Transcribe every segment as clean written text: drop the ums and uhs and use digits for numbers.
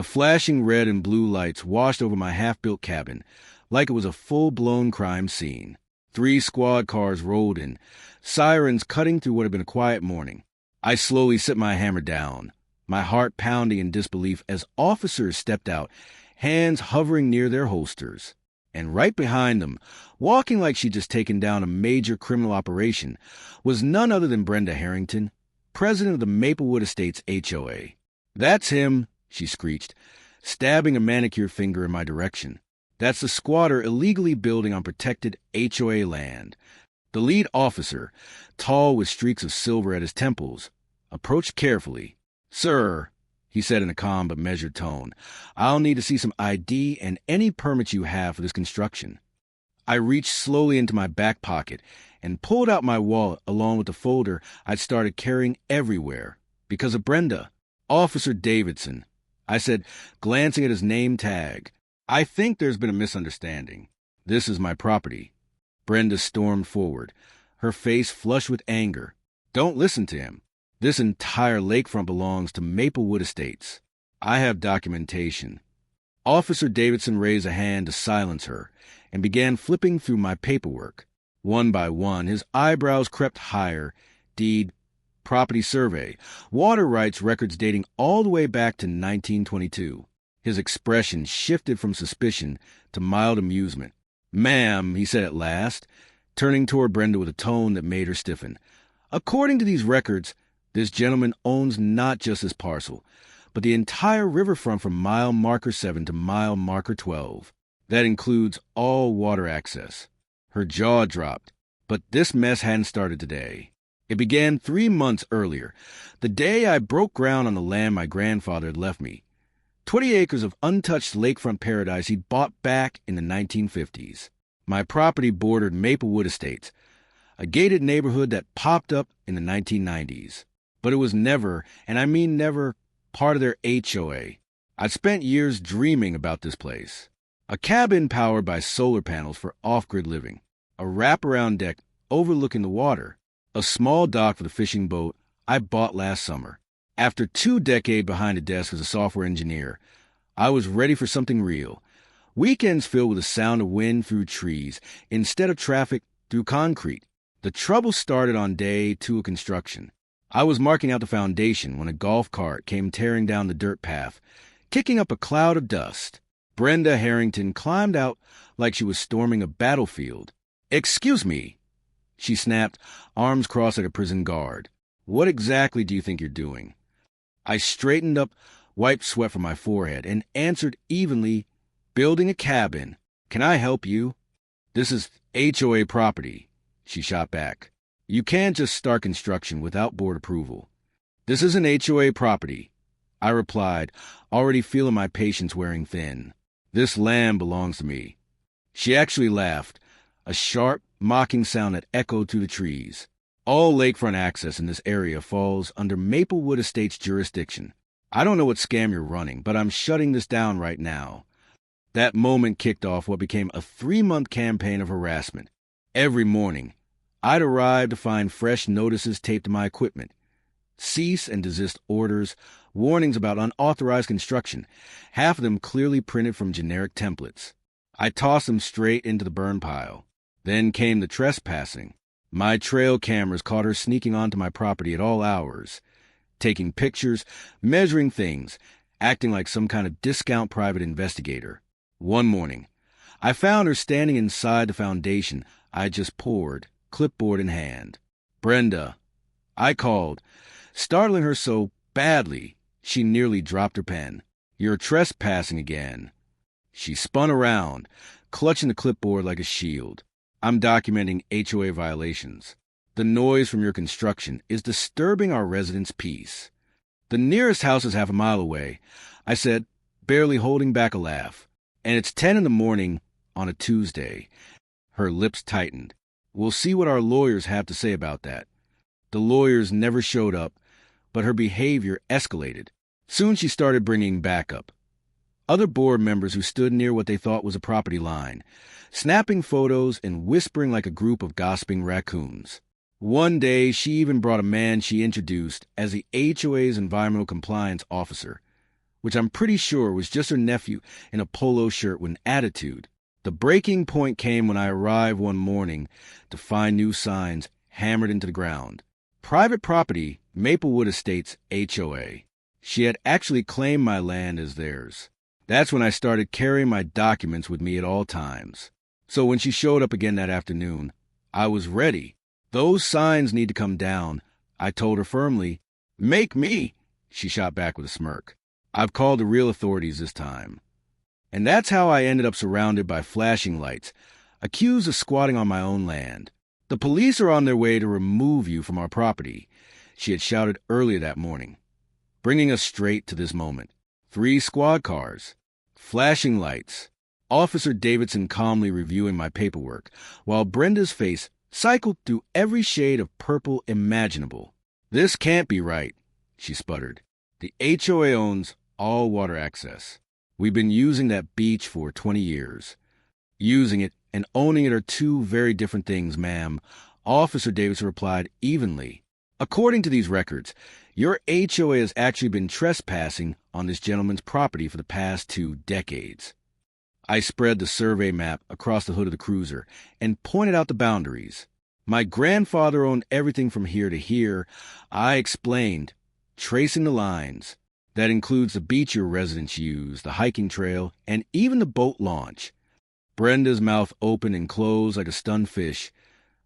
The flashing red and blue lights washed over my half-built cabin like it was a full-blown crime scene. 3 squad cars rolled in, sirens cutting through what had been a quiet morning. I slowly set my hammer down, my heart pounding in disbelief as officers stepped out, hands hovering near their holsters. And right behind them, walking like she'd just taken down a major criminal operation, was none other than Brenda Harrington, president of the Maplewood Estates HOA. "That's him," she screeched, stabbing a manicure finger in my direction. "That's the squatter illegally building on protected HOA land." The lead officer, tall with streaks of silver at his temples, approached carefully. "Sir," he said in a calm but measured tone, "I'll need to see some ID and any permits you have for this construction." I reached slowly into my back pocket and pulled out my wallet along with the folder I'd started carrying everywhere. "Because of Brenda. Officer Davidson," I said, glancing at his name tag. "I think there's been a misunderstanding. This is my property." Brenda stormed forward, her face flushed with anger. "Don't listen to him. This entire lakefront belongs to Maplewood Estates. I have documentation." Officer Davidson raised a hand to silence her and began flipping through my paperwork. One by one, his eyebrows crept higher. Deed, property survey, water rights records dating all the way back to 1922. His expression shifted from suspicion to mild amusement. "Ma'am," he said at last, turning toward Brenda with a tone that made her stiffen, "according to these records, this gentleman owns not just this parcel, but the entire riverfront from mile marker 7 to mile marker 12. That includes all water access." Her jaw dropped, but this mess hadn't started today. It began 3 months earlier, the day I broke ground on the land my grandfather had left me. 20 acres of untouched lakefront paradise he'd bought back in the 1950s. My property bordered Maplewood Estates, a gated neighborhood that popped up in the 1990s. But it was never, and I mean never, part of their HOA. I'd spent years dreaming about this place. A cabin powered by solar panels for off-grid living, a wraparound deck overlooking the water, a small dock for the fishing boat I bought last summer. After 2 decades behind a desk as a software engineer, I was ready for something real. Weekends filled with the sound of wind through trees instead of traffic through concrete. The trouble started on day 2 of construction. I was marking out the foundation when a golf cart came tearing down the dirt path, kicking up a cloud of dust. Brenda Harrington climbed out like she was storming a battlefield. "Excuse me," she snapped, arms crossed like a prison guard. "What exactly do you think you're doing?" I straightened up, wiped sweat from my forehead, and answered evenly, "Building a cabin. Can I help you?" "This is HOA property," she shot back. "You can't just start construction without board approval." "This isn't HOA property," I replied, already feeling my patience wearing thin. "This land belongs to me." She actually laughed, a sharp, mocking sound that echoed through the trees. "All lakefront access in this area falls under Maplewood Estates jurisdiction. I don't know what scam you're running, but I'm shutting this down right now." That moment kicked off what became a 3-month campaign of harassment. Every morning, I'd arrive to find fresh notices taped to my equipment. Cease and desist orders, warnings about unauthorized construction, half of them clearly printed from generic templates. I tossed them straight into the burn pile. Then came the trespassing. My trail cameras caught her sneaking onto my property at all hours, taking pictures, measuring things, acting like some kind of discount private investigator. One morning, I found her standing inside the foundation I just poured, clipboard in hand. "Brenda," I called, startling her so badly she nearly dropped her pen. "You're trespassing again." She spun around, clutching the clipboard like a shield. "I'm documenting HOA violations. The noise from your construction is disturbing our residents' peace." "The nearest house is half a mile away," I said, barely holding back a laugh. "And it's 10 in the morning on a Tuesday." Her lips tightened. "We'll see what our lawyers have to say about that." The lawyers never showed up, but her behavior escalated. Soon she started bringing backup. Other board members who stood near what they thought was a property line, snapping photos and whispering like a group of gossiping raccoons. One day, she even brought a man she introduced as the HOA's environmental compliance officer. which I'm pretty sure was just her nephew in a polo shirt with an attitude. The breaking point came when I arrived one morning to find new signs hammered into the ground. Private property, Maplewood Estates, HOA. She had actually claimed my land as theirs. That's when I started carrying my documents with me at all times. So when she showed up again that afternoon, I was ready. Those signs need to come down, I told her firmly. Make me, she shot back with a smirk. I've called the real authorities this time. And that's how I ended up surrounded by flashing lights, accused of squatting on my own land. The police are on their way to remove you from our property, she had shouted earlier that morning, bringing us straight to this moment. 3 squad cars, flashing lights, Officer Davidson calmly reviewing my paperwork, while Brenda's face cycled through every shade of purple imaginable. This can't be right, she sputtered. The HOA owns all water access. We've been using that beach for 20 years. Using it and owning it are 2 very different things, ma'am, Officer Davidson replied evenly. According to these records, your HOA has actually been trespassing on this gentleman's property for the past 2 decades. I spread the survey map across the hood of the cruiser and pointed out the boundaries. My grandfather owned everything from here to here, I explained, tracing the lines. That includes the beach your residents use, the hiking trail, and even the boat launch. Brenda's mouth opened and closed like a stunned fish,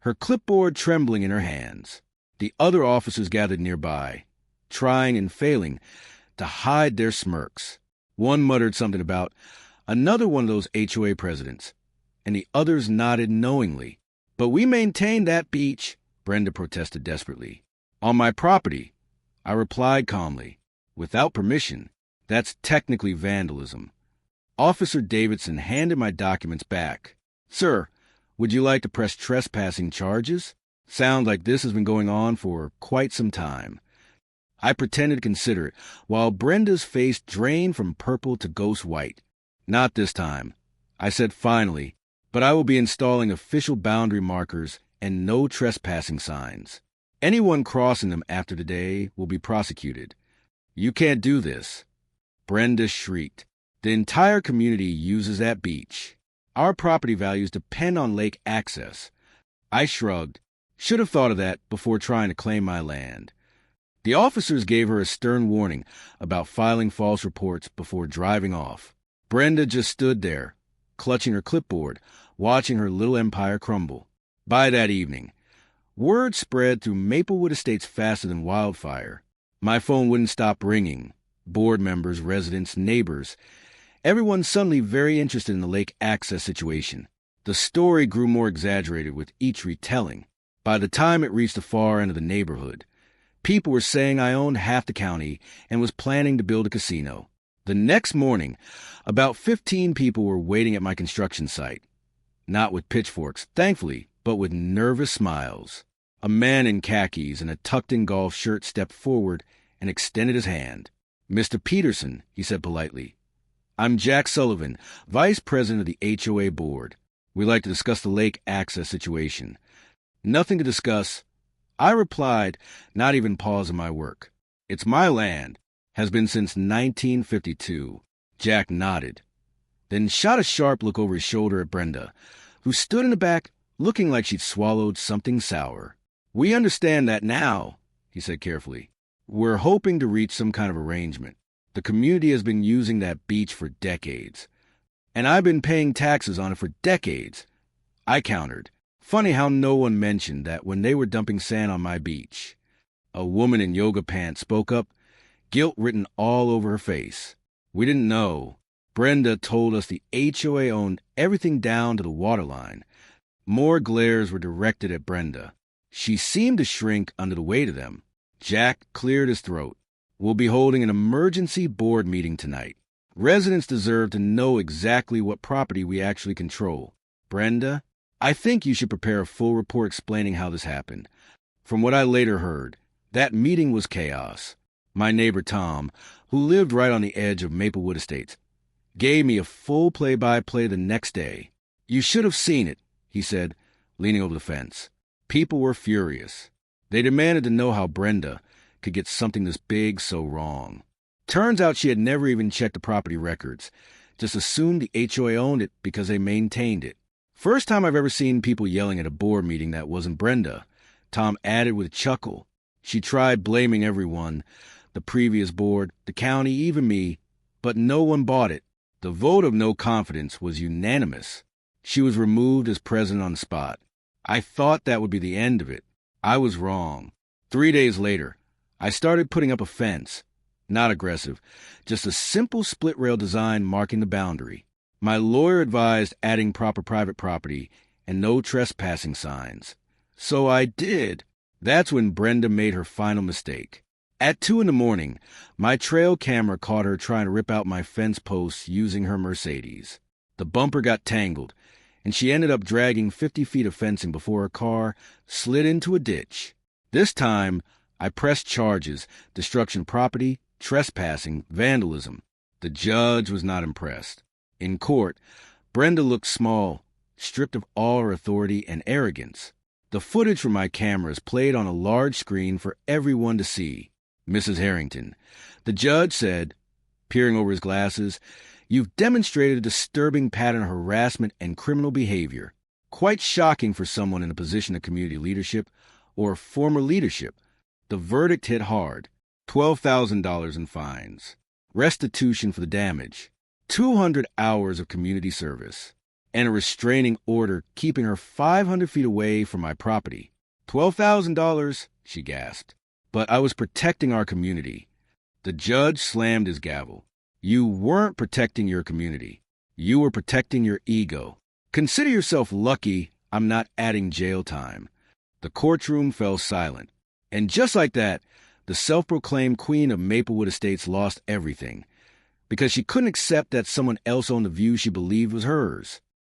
her clipboard trembling in her hands. The other officers gathered nearby, trying and failing to hide their smirks. One muttered something about another one of those HOA presidents, and the others nodded knowingly. But we maintained that beach, Brenda protested desperately. On my property, I replied calmly. Without permission, that's technically vandalism. Officer Davidson handed my documents back. Sir, would you like to press trespassing charges? Sounds like this has been going on for quite some time. I pretended to consider it, while Brenda's face drained from purple to ghost white. Not this time, I said finally, but I will be installing official boundary markers and no trespassing signs. Anyone crossing them after today will be prosecuted. You can't do this. Brenda shrieked. The entire community uses that beach. Our property values depend on lake access. I shrugged. Should have thought of that before trying to claim my land. The officers gave her a stern warning about filing false reports before driving off. Brenda just stood there, clutching her clipboard, watching her little empire crumble. By that evening, word spread through Maplewood Estates faster than wildfire. My phone wouldn't stop ringing. Board members, residents, neighbors, everyone suddenly very interested in the lake access situation. The story grew more exaggerated with each retelling. By the time it reached the far end of the neighborhood, people were saying I owned half the county and was planning to build a casino. The next morning, about 15 people were waiting at my construction site. Not with pitchforks, thankfully, but with nervous smiles. A man in khakis and a tucked-in golf shirt stepped forward and extended his hand. Mr. Peterson, he said politely. I'm Jack Sullivan, Vice President of the HOA Board. We'd like to discuss the lake access situation. Nothing to discuss, I replied, not even pausing my work. It's my land. Has been since 1952. Jack nodded, then shot a sharp look over his shoulder at Brenda, who stood in the back looking like she'd swallowed something sour. We understand that now, he said carefully. We're hoping to reach some kind of arrangement. The community has been using that beach for decades, and I've been paying taxes on it for decades. I countered. Funny how no one mentioned that when they were dumping sand on my beach. A woman in yoga pants spoke up, guilt written all over her face. We didn't know. Brenda told us the HOA owned everything down to the waterline. More glares were directed at Brenda. She seemed to shrink under the weight of them. Jack cleared his throat. We'll be holding an emergency board meeting tonight. Residents deserve to know exactly what property we actually control. Brenda, I think you should prepare a full report explaining how this happened. From what I later heard, that meeting was chaos. My neighbor Tom, who lived right on the edge of Maplewood Estates, gave me a full play-by-play the next day. You should have seen it, he said, leaning over the fence. People were furious. They demanded to know how Brenda could get something this big so wrong. Turns out she had never even checked the property records, just assumed the HOA owned it because they maintained it. First time I've ever seen people yelling at a board meeting that wasn't Brenda, Tom added with a chuckle. She tried blaming everyone, the previous board, the county, even me, but no one bought it. The vote of no confidence was unanimous. She was removed as president on the spot. I thought that would be the end of it. I was wrong. 3 days later, I started putting up a fence. Not aggressive, just a simple split rail design marking the boundary. My lawyer advised adding proper private property and no trespassing signs. So I did. That's when Brenda made her final mistake. At 2 a.m, my trail camera caught her trying to rip out my fence posts using her Mercedes. The bumper got tangled, and she ended up dragging 50 feet of fencing before her car slid into a ditch. This time, I pressed charges: destruction of property, trespassing, vandalism. The judge was not impressed. In court, Brenda looked small, stripped of all her authority and arrogance. The footage from my cameras played on a large screen for everyone to see. Mrs. Harrington, the judge said, peering over his glasses, "You've demonstrated a disturbing pattern of harassment and criminal behavior. Quite shocking for someone in a position of community leadership or former leadership." The verdict hit hard. $12,000 in fines, restitution for the damage, 200 hours of community service, and a restraining order keeping her 500 feet away from my property. $12,000, she gasped. But I was protecting our community. The judge slammed his gavel. You weren't protecting your community. You were protecting your ego. Consider yourself lucky I'm not adding jail time. The courtroom fell silent. And just like that, the self-proclaimed queen of Maplewood Estates lost everything, because she couldn't accept that someone else owned the view she believed was hers.